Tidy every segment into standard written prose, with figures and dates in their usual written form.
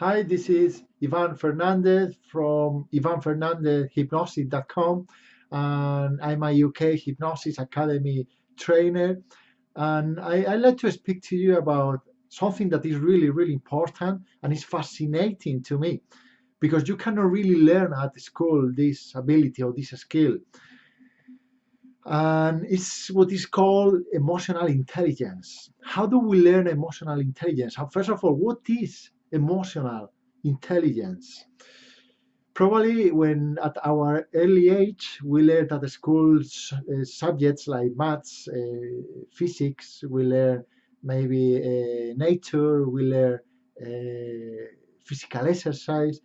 Hi, this is Ivan Fernandez from ivanfernandezhypnosis.com, and I'm a UK Hypnosis Academy trainer. And I'd like to speak to you about something that is really, really important and is fascinating to me because you cannot really learn at school this ability or this skill. And it's what is called emotional intelligence. How do we learn emotional intelligence? First of all, what is emotional intelligence? Probably when at our early age we learned at the schools subjects like maths, physics, we learn maybe nature, we learn physical exercise,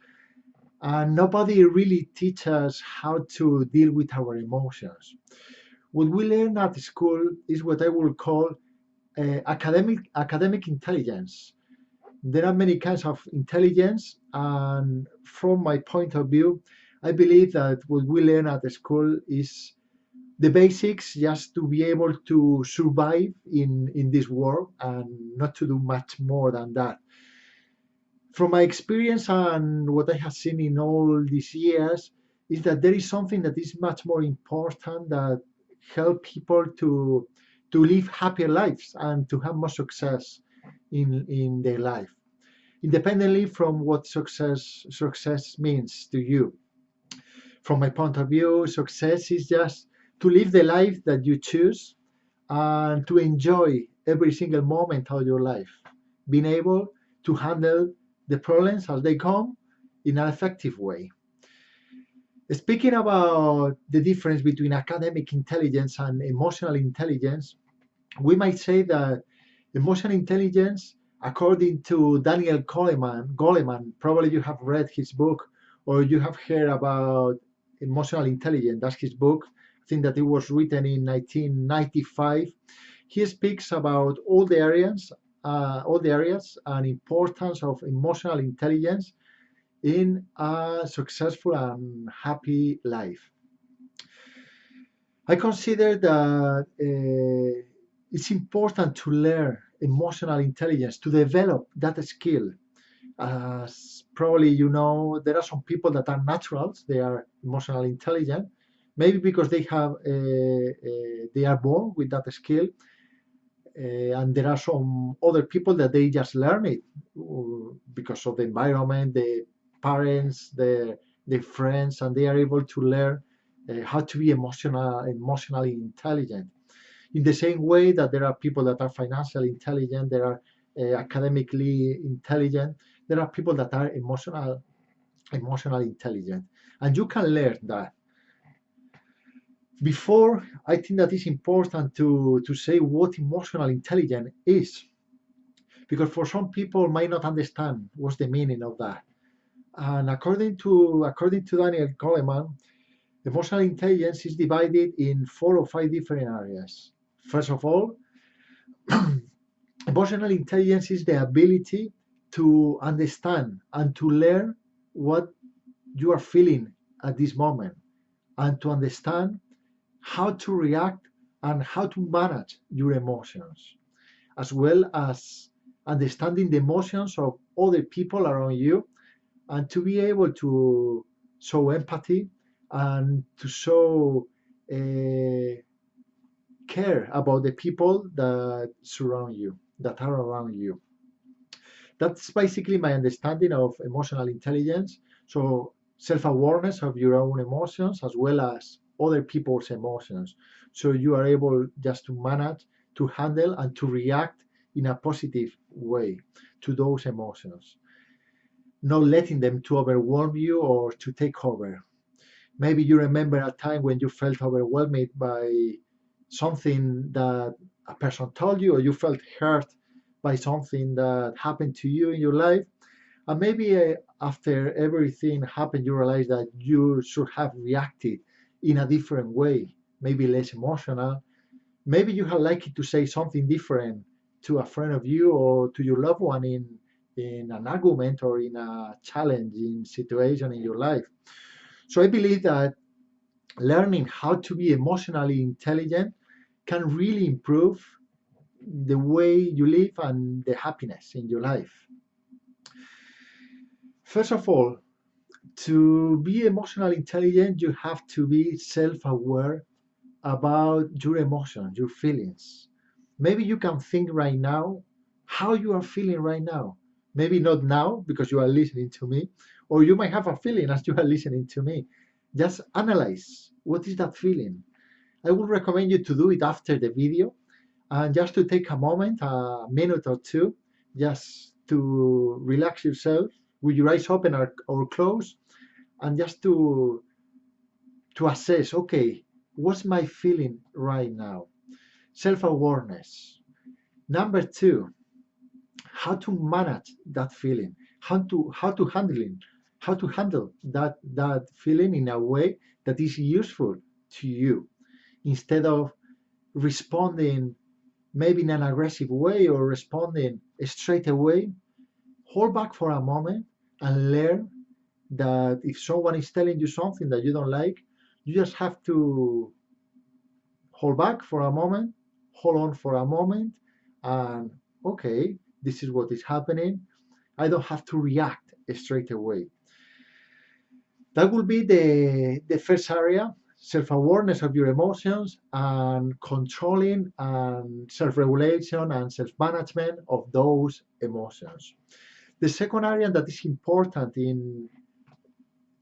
and nobody really teaches us how to deal with our emotions. What we learn at school is what I will call academic intelligence. There are many kinds of intelligence, and from my point of view, I believe that what we learn at the school is the basics just to be able to survive in this world and not to do much more than that. From my experience and what I have seen in all these years, is that there is something that is much more important that help people to live happier lives and to have more success in their life, independently from what success means to you. From my point of view, success is just to live the life that you choose and to enjoy every single moment of your life, being able to handle the problems as they come in an effective way. Speaking about the difference between academic intelligence and emotional intelligence, we might say that emotional intelligence, according to Daniel Goleman, probably you have read his book or you have heard about emotional intelligence. That's his book. I think that it was written in 1995. He speaks about all the areas and importance of emotional intelligence in a successful and happy life. I consider that it's important to learn emotional intelligence, to develop that skill. As probably you know, there are some people that are naturals, they are emotionally intelligent, maybe because they are born with that skill, and there are some other people that they just learn it because of the environment, the parents, their friends, and they are able to learn how to be emotionally intelligent. In the same way that there are people that are financially intelligent, there are academically intelligent, there are people that are emotionally intelligent, and you can learn that. Before, I think that it's important to say what emotional intelligence is, because for some people might not understand what's the meaning of that. And according to Daniel Goleman, emotional intelligence is divided in 4 or 5 different areas. First of all, emotional intelligence is the ability to understand and to learn what you are feeling at this moment and to understand how to react and how to manage your emotions, as well as understanding the emotions of other people around you and to be able to show empathy and to show uh, care about the people that surround you, that are around you. That's basically my understanding of emotional intelligence. So, self awareness of your own emotions as well as other people's emotions. So, you are able just to manage, to handle, and to react in a positive way to those emotions, not letting them to overwhelm you or to take over. Maybe you remember a time when you felt overwhelmed by something that a person told you, or you felt hurt by something that happened to you in your life. And maybe after everything happened, you realize that you should have reacted in a different way, maybe less emotional. Maybe you had liked to say something different to a friend of you or to your loved one in an argument or in a challenging situation in your life. So I believe that learning how to be emotionally intelligent can really improve the way you live and the happiness in your life. First of all, to be emotionally intelligent, you have to be self-aware about your emotions, your feelings. Maybe you can think right now how you are feeling right now. Maybe not now because you are listening to me, or you might have a feeling as you are listening to me. Just analyze what is that feeling. I would recommend you to do it after the video and just to take a moment, a minute or two, just to relax yourself with your eyes open or closed, and just to assess, okay, what's my feeling right now? Self-awareness. Number two, how to manage that feeling, how to handle it, how to handle that feeling in a way that is useful to you, instead of responding maybe in an aggressive way or responding straight away. Hold back for a moment and learn that if someone is telling you something that you don't like, you just have to hold back for a moment, hold on for a moment, and okay, this is what is happening. I don't have to react straight away. That will be the first area, self-awareness of your emotions and controlling and self-regulation and self-management of those emotions. The second area that is important in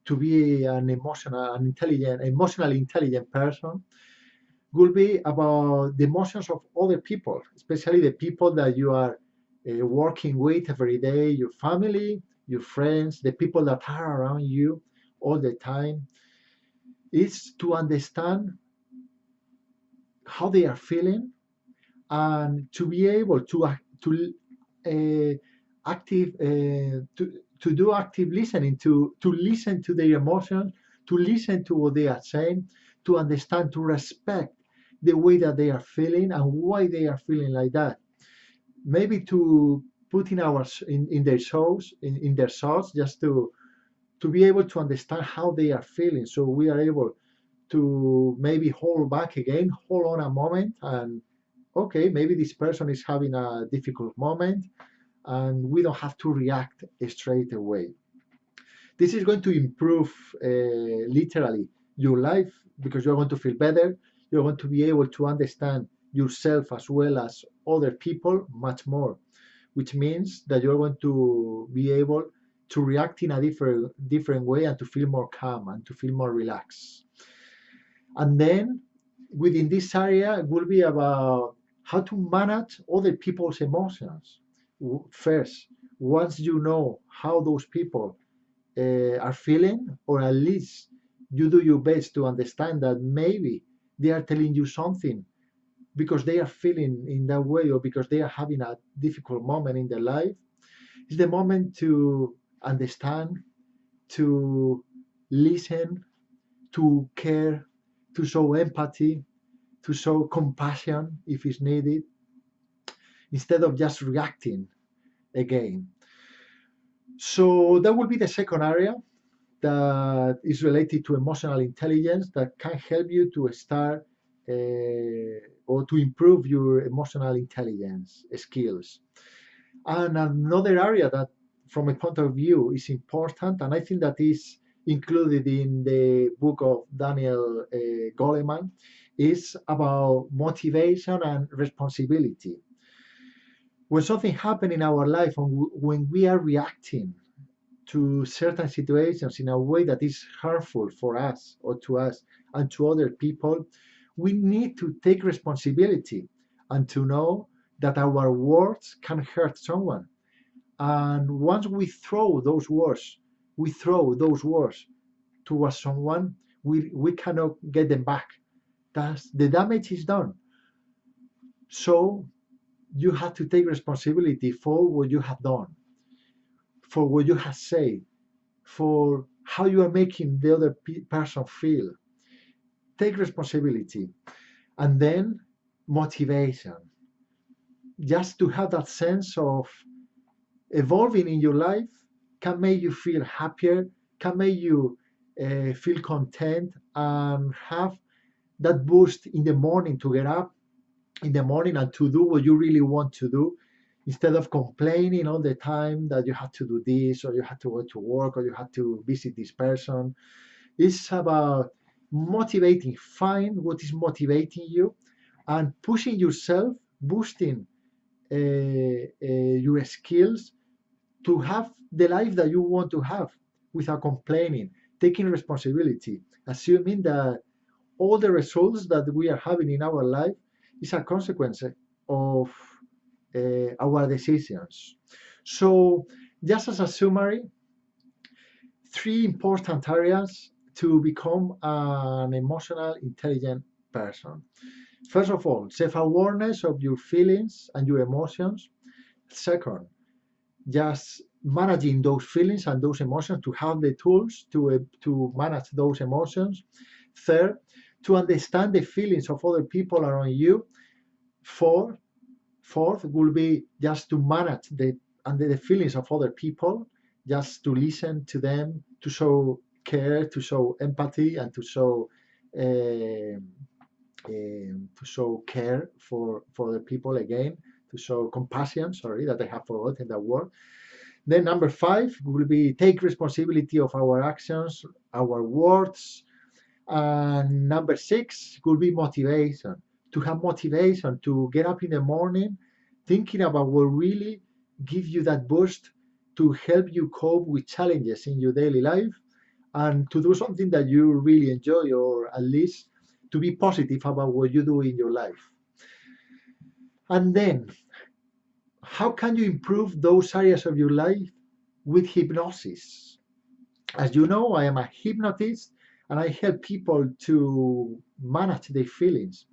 to be emotionally intelligent person will be about the emotions of other people, especially the people that you are working with every day, your family, your friends, the people that are around you all the time. Is to understand how they are feeling and to be able uh, active to do active listening, to listen to their emotions, to listen to what they are saying, to understand, to respect the way that they are feeling and why they are feeling like that. Maybe to put in their shows in their thoughts, just to be able to understand how they are feeling, so we are able to maybe hold back again, hold on a moment, and okay, maybe this person is having a difficult moment and we don't have to react straight away. This is going to improve literally your life because you're going to feel better. You're going to be able to understand yourself as well as other people much more, which means that you're going to be able to react in a different way and to feel more calm and to feel more relaxed. And then within this area, it will be about how to manage other people's emotions. First, once you know how those people are feeling, or at least you do your best to understand that maybe they are telling you something because they are feeling in that way or because they are having a difficult moment in their life, it's the moment to understand, to listen, to care, to show empathy, to show compassion if it's needed, instead of just reacting again. So that will be the second area that is related to emotional intelligence that can help you to start or to improve your emotional intelligence skills. And another area that, from a point of view, is important, and I think that is included in the book of Daniel Goleman, is about motivation and responsibility. When something happens in our life and when we are reacting to certain situations in a way that is harmful for us or to us and to other people, we need to take responsibility and to know that our words can hurt someone. And once we throw those words towards someone, we cannot get them back. That's the damage is done. So you have to take responsibility for what you have done, for what you have said, for how you are making the other person feel. Take responsibility. And then motivation. Just to have that sense of evolving in your life can make you feel happier, can make you feel content and have that boost in the morning to get up in the morning and to do what you really want to do, instead of complaining all the time that you had to do this, or you had to go to work, or you had to visit this person. It's about motivating, find what is motivating you, and pushing yourself, boosting your skills to have the life that you want to have without complaining, taking responsibility, assuming that all the results that we are having in our life is a consequence of our decisions. So, just as a summary, three important areas to become an emotional, intelligent person. First of all, self awareness of your feelings and your emotions. Second, just managing those feelings and those emotions, to have the tools to manage those emotions. Third, to understand the feelings of other people around you. Fourth, fourth will be just to manage the feelings of other people, just to listen to them, to show care, to show empathy, and uh, to show care for the people again, to show compassion. Sorry, that I have forgotten that word. Then number five will be take responsibility of our actions, our words. And number six could be motivation. To have motivation to get up in the morning, thinking about what really give you that boost to help you cope with challenges in your daily life, and to do something that you really enjoy, or at least to be positive about what you do in your life. And then, how can you improve those areas of your life? With hypnosis. As you know, I am a hypnotist, and I help people to manage their feelings.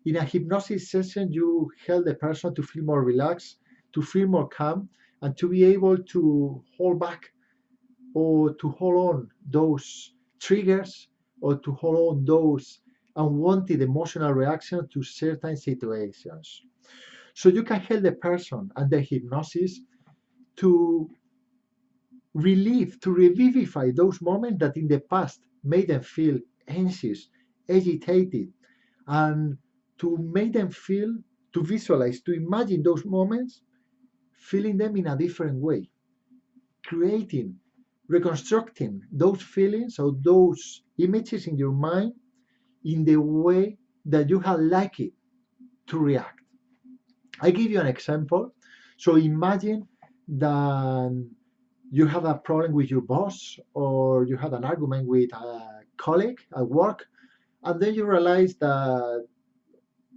In a hypnosis session, you help the person to feel more relaxed, to feel more calm, and to be able to hold back, or to hold on those triggers, or to hold on those unwanted emotional reactions to certain situations. So you can help the person under hypnosis to relieve, to revivify those moments that in the past made them feel anxious, agitated, and to make them feel, to visualize, to imagine those moments, feeling them in a different way, creating, reconstructing those feelings or those images in your mind in the way that you had liked it to react. I give you an example. So imagine that you have a problem with your boss, or you had an argument with a colleague at work, and then you realize that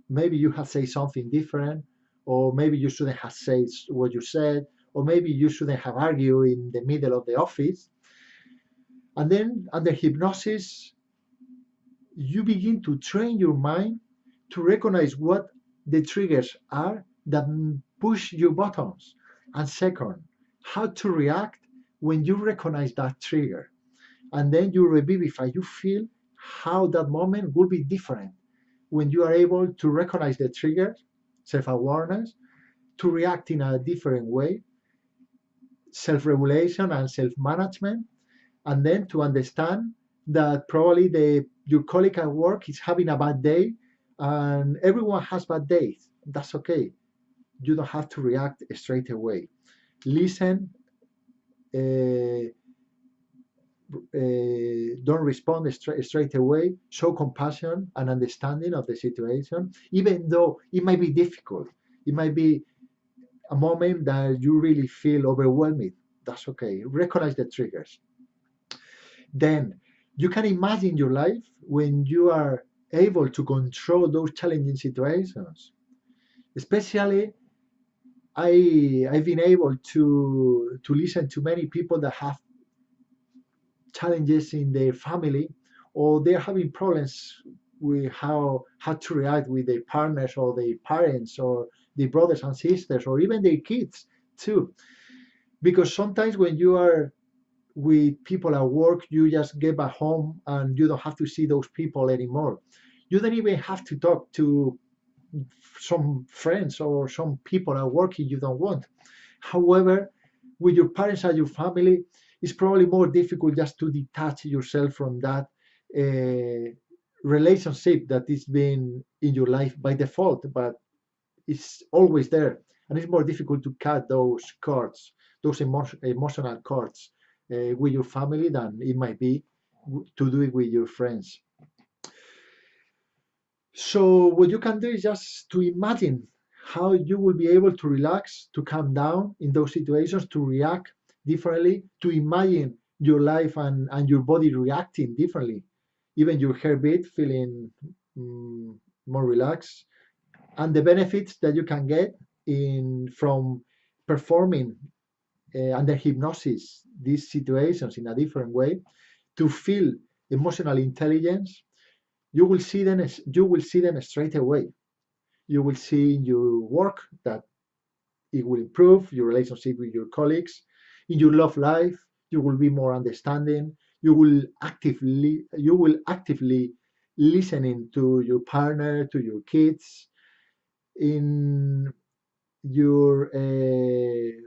maybe you have said something different, or maybe you shouldn't have said what you said, or maybe you shouldn't have argued in the middle of the office. And then under hypnosis, you begin to train your mind to recognize what the triggers are that push your buttons. And second, how to react when you recognize that trigger. And then you revivify, you feel how that moment will be different when you are able to recognize the triggers, self awareness, to react in a different way, self regulation and self management, and then to understand that probably your colleague at work is having a bad day, and everyone has bad days. That's okay. You don't have to react straight away. Listen, uh, don't respond straight away. Show compassion and understanding of the situation, even though it might be difficult. It might be a moment that you really feel overwhelmed. That's okay. Recognize the triggers. Then you can imagine your life when you are able to control those challenging situations. Especially, I've been able to listen to many people that have challenges in their family, or they're having problems with how to react with their partners, or their parents, or their brothers and sisters, or even their kids too. Because sometimes when you are with people at work, you just get back home and you don't have to see those people anymore. You don't even have to talk to some friends or some people at work if you don't want. However, with your parents and your family, it's probably more difficult just to detach yourself from that relationship that is being in your life by default, but it's always there. and it's more difficult to cut those cords, those emotional cords with your family than it might be to do it with your friends. So what you can do is just to imagine how you will be able to relax, to calm down in those situations, to react differently, to imagine your life and your body reacting differently, even your heartbeat feeling mm, more relaxed, and the benefits that you can get in from performing under hypnosis these situations in a different way to feel emotional intelligence. You will see them straight away. You will see in your work that it will improve your relationship with your colleagues. In your love life, you will be more understanding. You will actively listening to your partner, to your kids. In your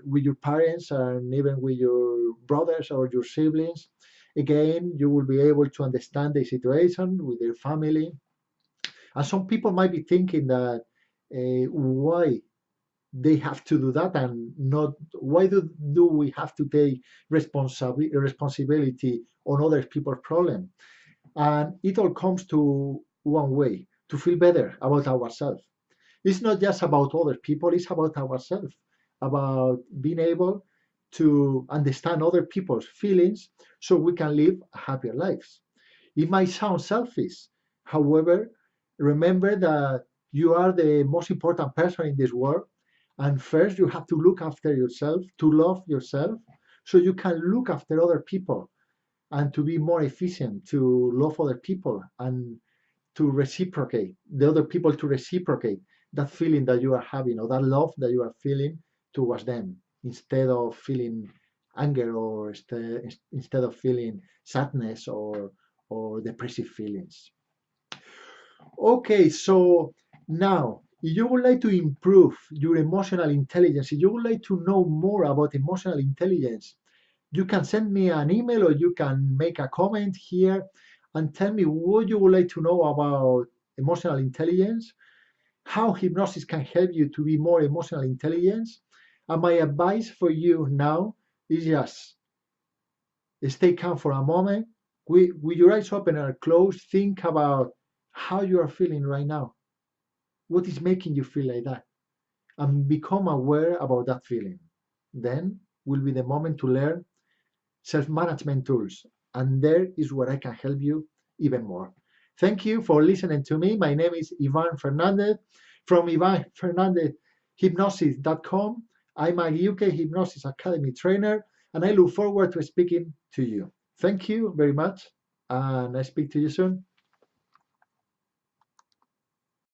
with your parents and even with your brothers or your siblings, again you will be able to understand the situation with their family. And some people might be thinking that why they have to do that and not why do we have to take responsibility on other people's problem. And it all comes to one way: to feel better about ourselves. It's not just about other people, it's about ourselves, about being able to understand other people's feelings so we can live happier lives. It might sound selfish. However, remember that you are the most important person in this world. And first, you have to look after yourself, to love yourself, so you can look after other people and to be more efficient, to love other people and to reciprocate, the other people to reciprocate that feeling that you are having or that love that you are feeling towards them instead of feeling anger or instead of feeling sadness or depressive feelings. Okay, so now, if you would like to improve your emotional intelligence, if you would like to know more about emotional intelligence, you can send me an email or you can make a comment here and tell me what you would like to know about emotional intelligence, how hypnosis can help you to be more emotional intelligence. And my advice for you now is just stay calm for a moment. With your eyes open or closed, think about how you are feeling right now. What is making you feel like that? And become aware about that feeling. Then will be the moment to learn self-management tools. And there is where I can help you even more. Thank you for listening to me. My name is Ivan Fernandez from Ivan Fernandez Hypnosis.com. I'm a UK Hypnosis Academy trainer, and I look forward to speaking to you. Thank you very much, and I speak to you soon.